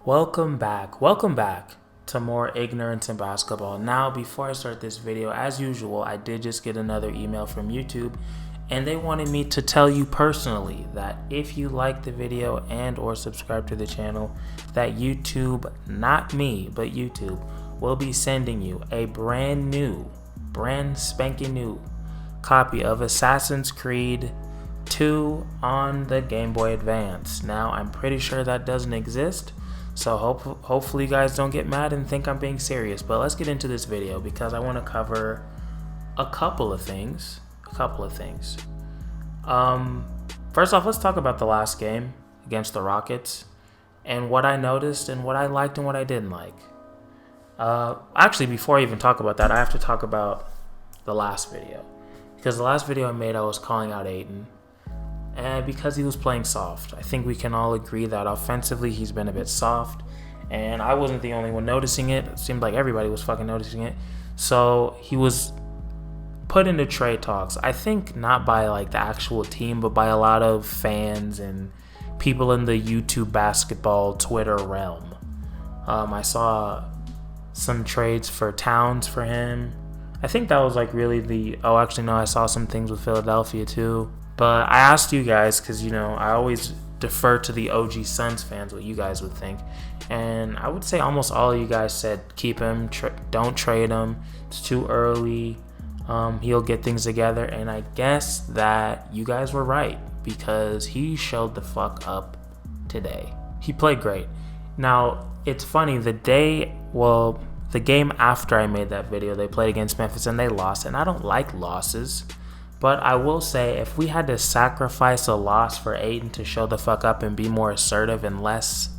Welcome back to more ignorance in basketball. Now, before I start this video, as usual, I did just get another email from YouTube, and they wanted me to tell you personally that if you like the video and or subscribe to the channel, that YouTube, not me, but YouTube, will be sending you a brand spanking new copy of Assassin's Creed 2 on the Game Boy Advance. Now, I'm pretty sure that doesn't exist, so hopefully you guys don't get mad and think I'm being serious. But let's get into this video because I want to cover a couple of things. First off, let's talk about the last game against the Rockets and what I noticed and what I liked and what I didn't like. Actually, before I even talk about that, I have to talk about the last video. Because the last video I made, I was calling out Ayton. And because he was playing soft. I think we can all agree that offensively he's been a bit soft. And I wasn't the only one noticing it. It seemed like everybody was fucking noticing it. So he was put into trade talks. I think not by like the actual team, but by a lot of fans and people in the YouTube basketball Twitter realm. I saw some trades for Towns for him. I think that was like really I saw some things with Philadelphia too. But I asked you guys because, I always defer to the OG Suns fans what you guys would think. And I would say almost all of you guys said keep him, don't trade him. It's too early. He'll get things together. And I guess that you guys were right because he showed the fuck up today. He played great. Now, it's funny. The game after I made that video, they played against Memphis and they lost. And I don't like losses. But I will say, if we had to sacrifice a loss for Ayton to show the fuck up and be more assertive and less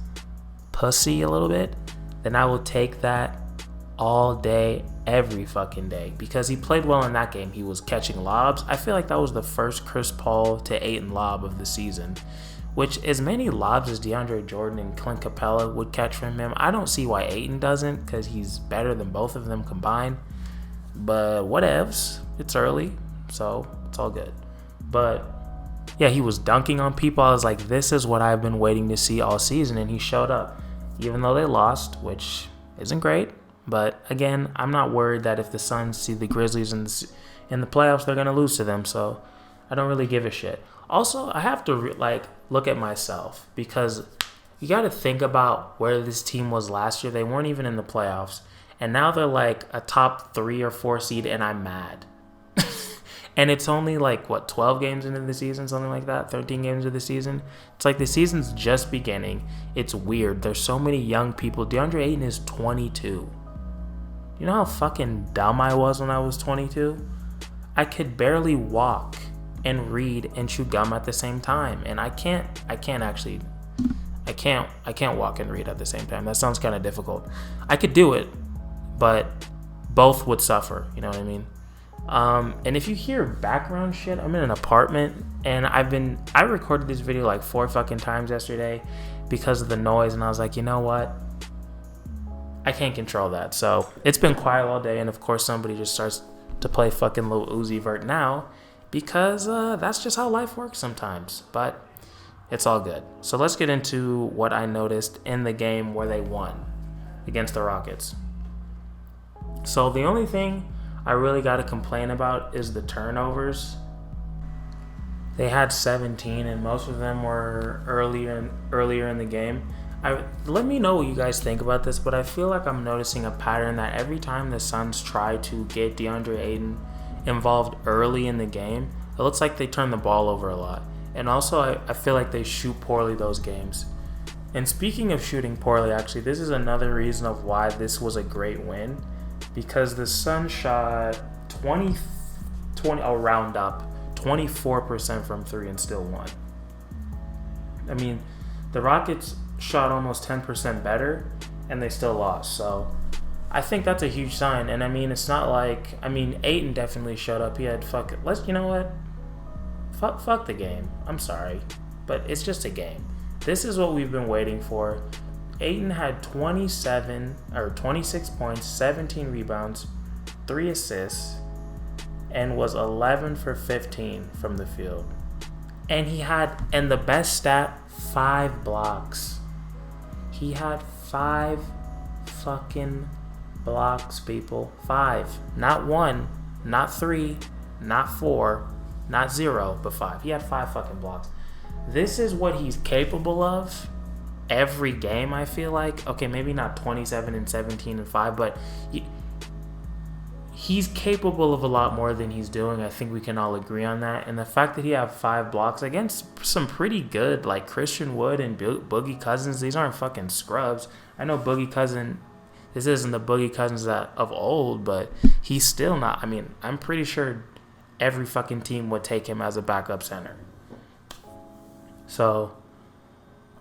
pussy a little bit, then I will take that all day, every fucking day. Because he played well in that game. He was catching lobs. I feel like that was the first Chris Paul to Ayton lob of the season. Which, as many lobs as DeAndre Jordan and Clint Capella would catch from him, I don't see why Ayton doesn't, because he's better than both of them combined. But whatevs. It's early. So it's all good. But yeah, he was dunking on people. I was like, this is what I've been waiting to see all season. And he showed up, even though they lost, which isn't great. But again, I'm not worried that if the Suns see the Grizzlies in the playoffs, they're going to lose to them. So I don't really give a shit. Also, I have to look at myself because you got to think about where this team was last year. They weren't even in the playoffs. And now they're like a top 3 or 4 seed and I'm mad. And it's only 12 games into the season, something like that, 13 games into the season. It's like the season's just beginning. It's weird. There's so many young people. Deandre Ayton is 22. You know how fucking dumb I was when I was 22? I could barely walk and read and chew gum at the same time. And I can't walk and read at the same time. That sounds kind of difficult. I could do it, but both would suffer. You know what I mean? And if you hear background shit, I'm in an apartment and I recorded this video 4 fucking times yesterday because of the noise. And I was like, you know what? I can't control that. So it's been quiet all day. And of course somebody just starts to play fucking Lil Uzi Vert now because, that's just how life works sometimes, but it's all good. So let's get into what I noticed in the game where they won against the Rockets. So the only thing I really got to complain about is the turnovers. They had 17 and most of them were earlier in the game. Let me know what you guys think about this, but I feel like I'm noticing a pattern that every time the Suns try to get DeAndre Ayton involved early in the game, it looks like they turn the ball over a lot. And also I feel like they shoot poorly those games. And speaking of shooting poorly, actually, this is another reason of why this was a great win. Because the Suns shot 24% from 3 and still won. I mean, the Rockets shot almost 10% better and they still lost. So I think that's a huge sign. And I mean, it's not Ayton definitely showed up. He had fuck the game. I'm sorry, but it's just a game. This is what we've been waiting for. Ayton had 26 points, 17 rebounds, 3 assists, and was 11 for 15 from the field. And the best stat, 5 blocks. He had 5 fucking blocks, people. 5. Not 1, not 3, not 4, not 0, but 5. He had 5 fucking blocks. This is what he's capable of every game, I feel like. Okay, maybe not 27 and 17 and 5, but he's capable of a lot more than he's doing. I think we can all agree on that. And the fact that he had 5 blocks against some pretty good, like Christian Wood and Boogie Cousins, these aren't fucking scrubs. I know Boogie Cousins, this isn't the Boogie Cousins that of old, but he's still not. I mean, I'm pretty sure every fucking team would take him as a backup center. So,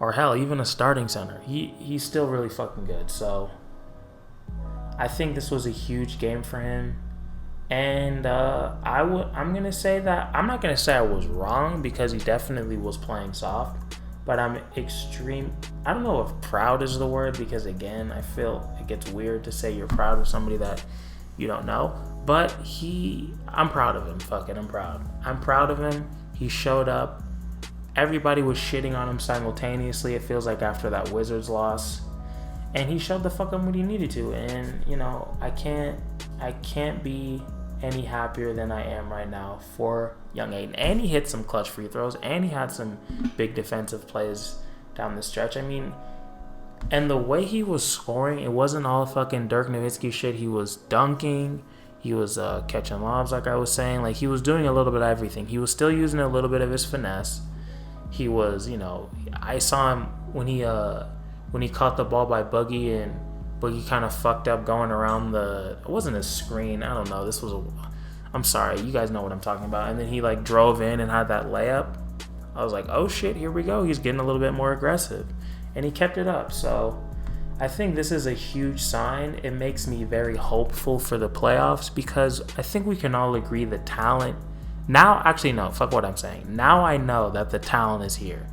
or hell, even a starting center. He's still really fucking good. So, I think this was a huge game for him. And I'm going to say that, I'm not going to say I was wrong because he definitely was playing soft. But I'm I don't know if proud is the word because, again, I feel it gets weird to say you're proud of somebody that you don't know. But I'm proud of him. Fuck it, I'm proud. I'm proud of him. He showed up. Everybody was shitting on him simultaneously, it feels like, after that Wizards loss. And he showed the fuck up when he needed to. And, you know, I can't be any happier than I am right now for young Ayton. And he hit some clutch free throws. And he had some big defensive plays down the stretch. I mean, and the way he was scoring, it wasn't all fucking Dirk Nowitzki shit. He was dunking. He was catching lobs, like I was saying. Like, he was doing a little bit of everything. He was still using a little bit of his finesse. He was, you know, I saw him when he caught the ball by Boogie, and Boogie kind of fucked up going around it wasn't a screen, I don't know, I'm sorry, you guys know what I'm talking about. And then he like drove in and had that layup. I was like, oh shit, here we go. He's getting a little bit more aggressive, and he kept it up. So I think this is a huge sign. It makes me very hopeful for the playoffs because I think we can all agree the talent. Now, actually, no, fuck what I'm saying. Now I know that the talent is here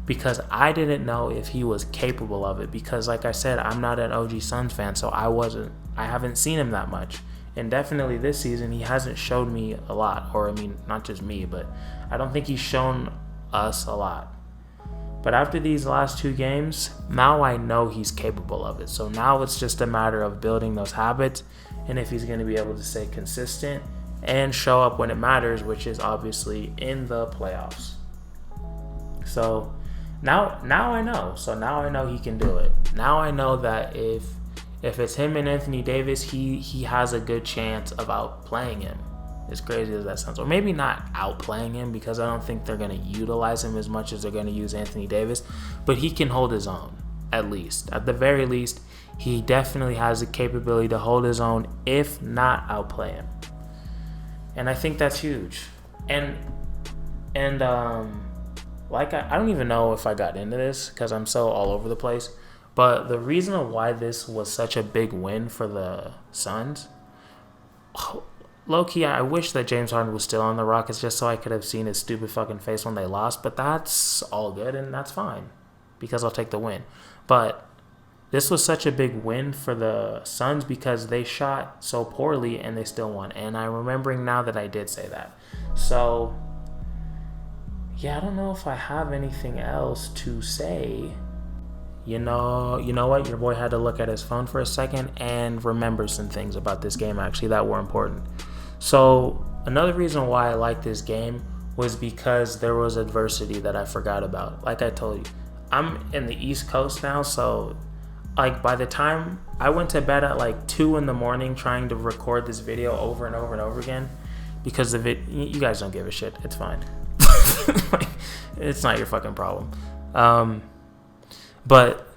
because I didn't know if he was capable of it because, like I said, I'm not an OG Suns fan, so I haven't seen him that much. And definitely this season, he hasn't showed me a lot. Or, I mean, not just me, but I don't think he's shown us a lot. But after these last 2 games, now I know he's capable of it. So now it's just a matter of building those habits and if he's going to be able to stay consistent and show up when it matters, which is obviously in the playoffs. So now I know. So now I know he can do it. Now I know that if it's him and Anthony Davis, he has a good chance of outplaying him. As crazy as that sounds. Or maybe not outplaying him because I don't think they're going to utilize him as much as they're going to use Anthony Davis. But he can hold his own, at least. At the very least, he definitely has the capability to hold his own, if not outplay him. And I think that's huge. And like I don't even know if I got into this because I'm so all over the place. But the reason why this was such a big win for the Suns, low-key, I wish that James Harden was still on the Rockets just so I could have seen his stupid fucking face when they lost. But that's all good and that's fine because I'll take the win. But this was such a big win for the Suns because they shot so poorly and they still won. And I'm remembering now that I did say that. So, yeah, I don't know if I have anything else to say. You know what? Your boy had to look at his phone for a second and remember some things about this game actually that were important. So, another reason why I like this game was because there was adversity that I forgot about. Like I told you, I'm in the East Coast now, so like by the time I went to bed at like 2 a.m. trying to record this video over and over and over again because of it, you guys don't give a shit. It's fine. Like, it's not your fucking problem. But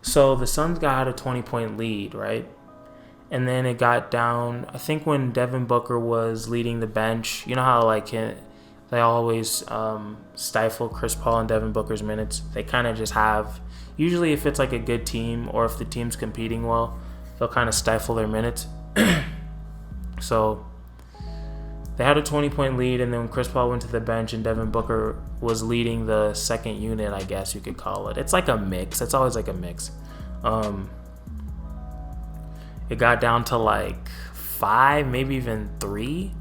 so the Suns got a 20-point lead, right? And then it got down, I think when Devin Booker was leading the bench, you know how like they always stifle Chris Paul and Devin Booker's minutes. They kind of just have, usually if it's like a good team or if the team's competing well, they'll kind of stifle their minutes. So they had a 20-point lead, and then when Chris Paul went to the bench and Devin Booker was leading the second unit, I guess you could call it. It's like a mix. It's always like a mix. It got down to like 5, maybe even 3.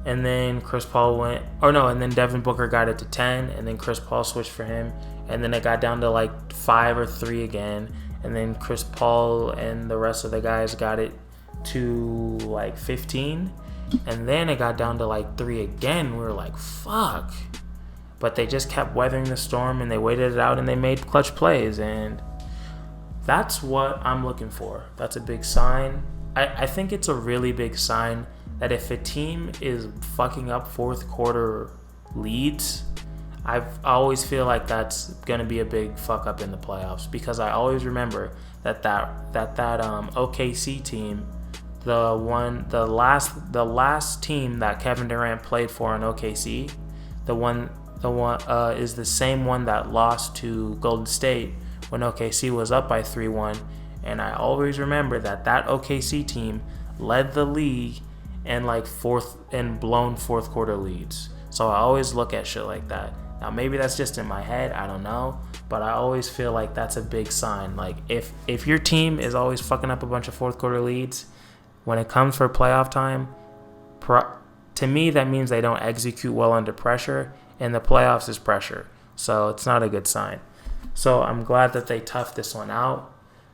and then Chris Paul went, or no, and then Devin Booker got it to 10, and then Chris Paul switched for him, and then it got down to like 5 or 3 again, and then Chris Paul and the rest of the guys got it to like 15, and then it got down to like 3 again. We were like, fuck. But they just kept weathering the storm, and they waited it out, and they made clutch plays, and that's what I'm looking for. That's a big sign. I think it's a really big sign that if a team is fucking up fourth quarter leads, I always feel like that's gonna be a big fuck up in the playoffs, because I always remember that OKC team, the last team that Kevin Durant played for in OKC, the one is the same one that lost to Golden State when OKC was up by 3-1, and I always remember that OKC team led the league and like blown fourth quarter leads. So I always look at shit like that. Now maybe that's just in my head, I don't know, but I always feel like that's a big sign. Like if your team is always fucking up a bunch of fourth quarter leads, when it comes for playoff time, to me that means they don't execute well under pressure, and the playoffs is pressure, so it's not a good sign. So I'm glad that they toughed this one out.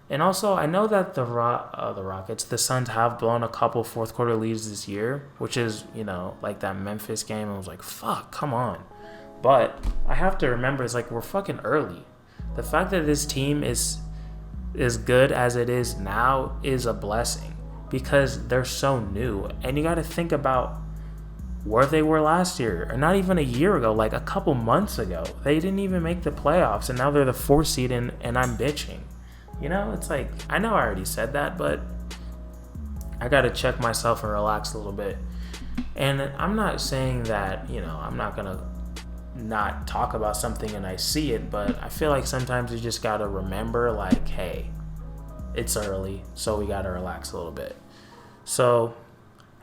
And also, I know that the Suns have blown a couple fourth quarter leads this year, which is, like that Memphis game. I was like, fuck, come on. But I have to remember, it's like we're fucking early. The fact that this team is as good as it is now is a blessing, because they're so new. And you got to think about where they were last year, or not even a year ago, like a couple months ago. They didn't even make the playoffs, and now they're the 4th seed, and I'm bitching. It's like, I know I already said that, but I got to check myself and relax a little bit. And I'm not saying that, I'm not going to not talk about something and I see it, but I feel like sometimes you just got to remember, like, hey, it's early, so we got to relax a little bit. So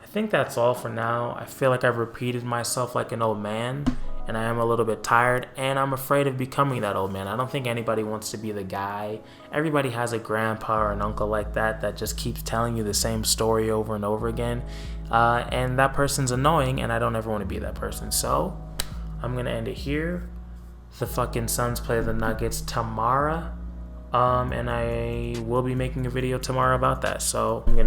I think that's all for now. I feel like I've repeated myself like an old man, and I am a little bit tired, and I'm afraid of becoming that old man. I don't think anybody wants to be the guy. Everybody has a grandpa or an uncle like that just keeps telling you the same story over and over again, and that person's annoying, and I don't ever want to be that person. So I'm going to end it here. The fucking Suns play the Nuggets tomorrow, and I will be making a video tomorrow about that. So I'm going to